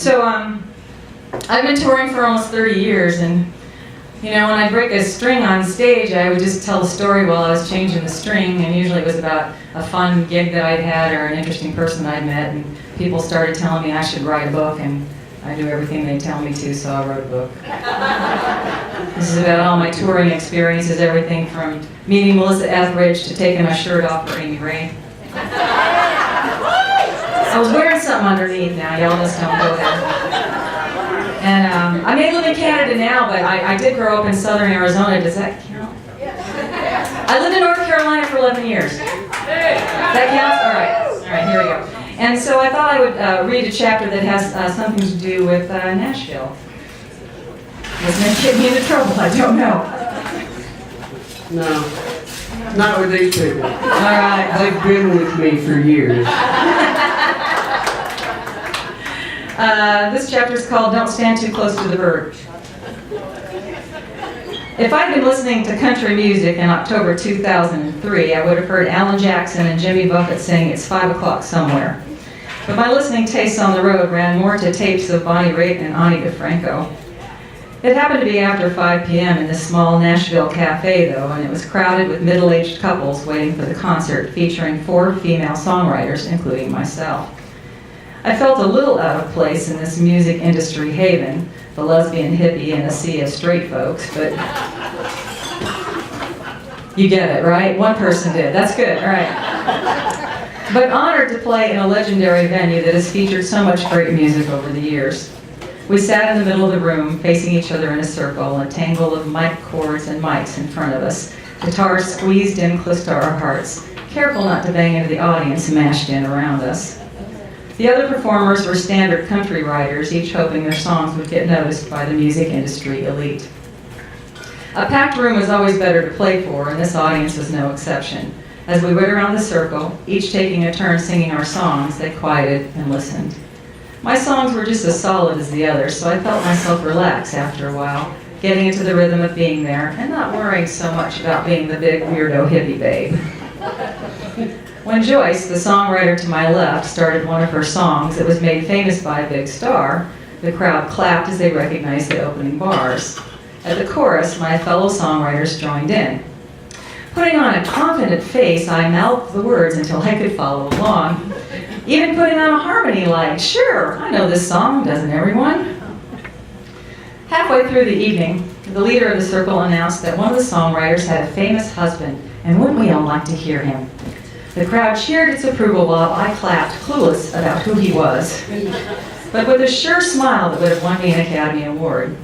So I've been touring for almost 30 years, and when I'd break a string on stage, I would just tell the story while I was changing the string, and usually it was about a fun gig that I'd had or an interesting person I'd met, and people started telling me I should write a book, and I do everything they tell me to, so I wrote a book. This is about all my touring experiences, everything from meeting Melissa Etheridge to taking my shirt off for Amy Ray. I was wearing something underneath now, y'all just don't go there. And I may live in Canada now, but I did grow up in southern Arizona. Does that count? I lived in North Carolina for 11 years. That counts? All right, here we go. And so I thought I would read a chapter that has something to do with Nashville. This may get me into trouble, I don't know. No, not with these people. All right. They've been with me for years. This chapter is called Don't Stand Too Close to the Bird. If I'd been listening to country music in October 2003, I would have heard Alan Jackson and Jimmy Buffett sing It's 5 O'Clock Somewhere. But my listening tastes on the road ran more to tapes of Bonnie Raitt and Ani DeFranco. It happened to be after 5 p.m. in this small Nashville cafe, though, and it was crowded with middle-aged couples waiting for the concert featuring 4 female songwriters, including myself. I felt a little out of place in this music industry haven, the lesbian hippie in a sea of straight folks, but you get it, right? One person did. That's good, all right. But honored to play in a legendary venue that has featured so much great music over the years. We sat in the middle of the room, facing each other in a circle, a tangle of mic cords and mics in front of us, guitars squeezed in close to our hearts, careful not to bang into the audience mashed in around us. The other performers were standard country writers, each hoping their songs would get noticed by the music industry elite. A packed room is always better to play for, and this audience was no exception. As we went around the circle, each taking a turn singing our songs, they quieted and listened. My songs were just as solid as the others, so I felt myself relax after a while, getting into the rhythm of being there and not worrying so much about being the big weirdo hippie babe. When Joyce, the songwriter to my left, started one of her songs that was made famous by a big star, the crowd clapped as they recognized the opening bars. At the chorus, my fellow songwriters joined in. Putting on a confident face, I mouthed the words until I could follow along. Even putting on a harmony like, sure, I know this song, doesn't everyone? Halfway through the evening, the leader of the circle announced that one of the songwriters had a famous husband, and wouldn't we all like to hear him? The crowd cheered its approval while I clapped, clueless about who he was, but with a sure smile that would have won me an Academy Award.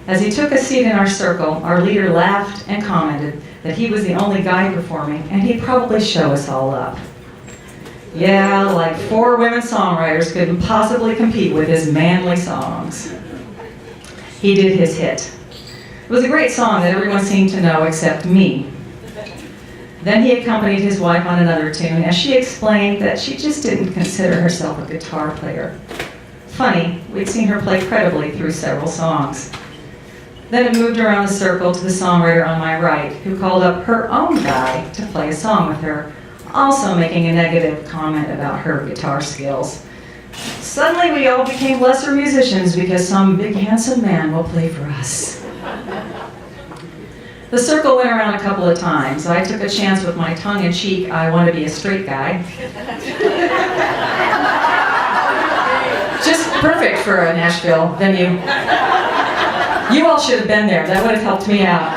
As he took a seat in our circle, our leader laughed and commented that he was the only guy performing, and he'd probably show us all up. Yeah, like 4 women songwriters couldn't possibly compete with his manly songs. He did his hit. It was a great song that everyone seemed to know except me. Then he accompanied his wife on another tune as she explained that she just didn't consider herself a guitar player. Funny, we'd seen her play credibly through several songs. Then it moved around the circle to the songwriter on my right, who called up her own guy to play a song with her, also making a negative comment about her guitar skills. Suddenly we all became lesser musicians because some big handsome man will play for us. The circle went around a couple of times. I took a chance with my tongue-in-cheek, I want to be a straight guy. Just perfect for a Nashville venue. You all should have been there. That would have helped me out.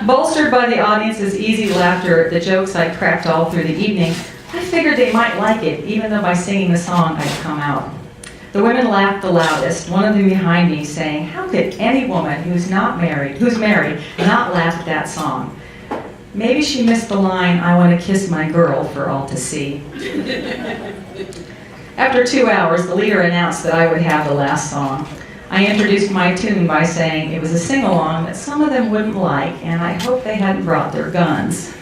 Bolstered by the audience's easy laughter at the jokes I cracked all through the evening, I figured they might like it, even though by singing the song I'd come out. The women laughed the loudest, one of them behind me saying, how could any woman who's married, not laugh at that song? Maybe she missed the line, I want to kiss my girl, for all to see. After 2 hours, the leader announced that I would have the last song. I introduced my tune by saying it was a sing-along that some of them wouldn't like, and I hoped they hadn't brought their guns.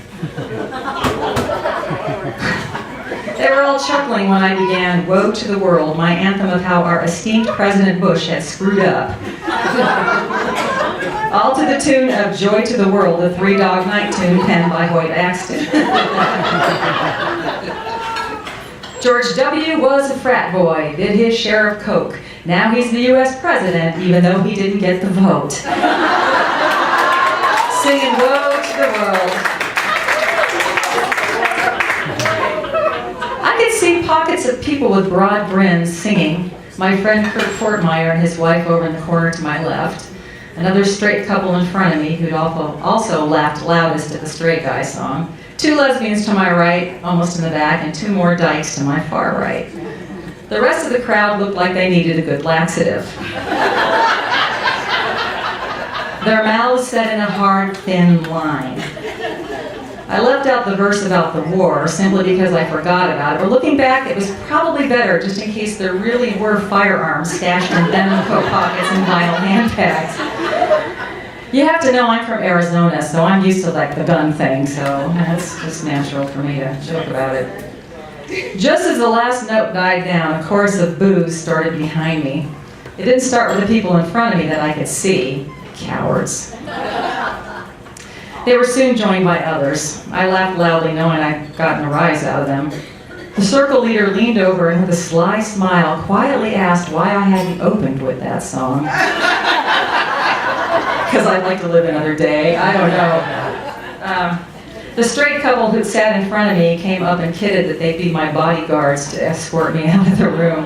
They were all chuckling when I began Woe to the World, my anthem of how our esteemed President Bush had screwed up. All to the tune of Joy to the World, the Three Dog Night tune penned by Hoyt Axton. George W. was a frat boy, did his share of coke. Now he's the U.S. president, even though he didn't get the vote. Singing woe to the world. I could see pockets of people with broad grins singing. My friend Kurt Fortmeyer and his wife over in the corner to my left. Another straight couple in front of me who'd also laughed loudest at the straight guy song. Two lesbians to my right, almost in the back, and two more dykes to my far right. The rest of the crowd looked like they needed a good laxative. Their mouths set in a hard, thin line. I left out the verse about the war simply because I forgot about it, but looking back, it was probably better just in case there really were firearms stashed in denim coat pockets and vinyl handbags. You have to know I'm from Arizona, so I'm used to like the gun thing, so it's just natural for me to joke about it. Just as the last note died down, a chorus of boos started behind me. It didn't start with the people in front of me that I could see. Cowards. They were soon joined by others. I laughed loudly, knowing I'd gotten a rise out of them. The circle leader leaned over and with a sly smile quietly asked why I hadn't opened with that song. Because I'd like to live another day. I don't know. The straight couple who'd sat in front of me came up and kidded that they'd be my bodyguards to escort me out of the room.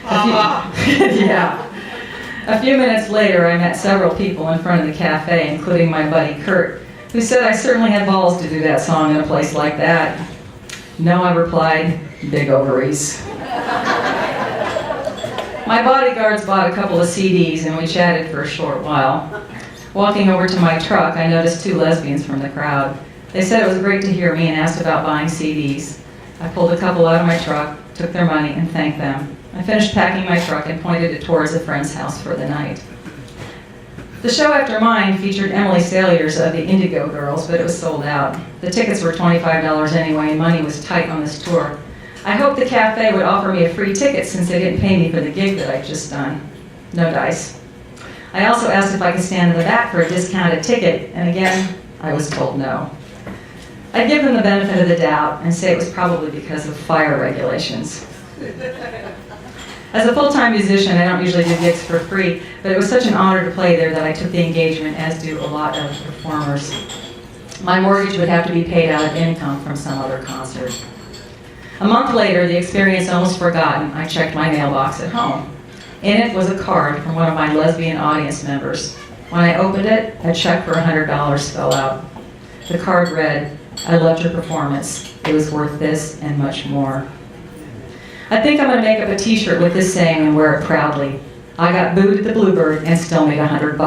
Yeah. A few minutes later, I met several people in front of the cafe, including my buddy Kurt, who said I certainly had balls to do that song in a place like that. No, I replied, big ovaries. My bodyguards bought a couple of CDs and we chatted for a short while. Walking over to my truck, I noticed two lesbians from the crowd. They said it was great to hear me and asked about buying CDs. I pulled a couple out of my truck, took their money, and thanked them. I finished packing my truck and pointed it towards a friend's house for the night. The show after mine featured Emily Saliers of the Indigo Girls, but it was sold out. The tickets were $25 anyway, and money was tight on this tour. I hoped the cafe would offer me a free ticket since they didn't pay me for the gig that I'd just done. No dice. I also asked if I could stand in the back for a discounted ticket, and again, I was told no. I'd give them the benefit of the doubt and say it was probably because of fire regulations. As a full-time musician, I don't usually do gigs for free, but it was such an honor to play there that I took the engagement, as do a lot of performers. My mortgage would have to be paid out of income from some other concert. A month later, the experience almost forgotten, I checked my mailbox at home. In it was a card from one of my lesbian audience members. When I opened it, a check for $100 fell out. The card read, "I loved your performance. It was worth this and much more." I think I'm going to make up a t-shirt with this saying and wear it proudly. I got booed at the Bluebird and still made $100.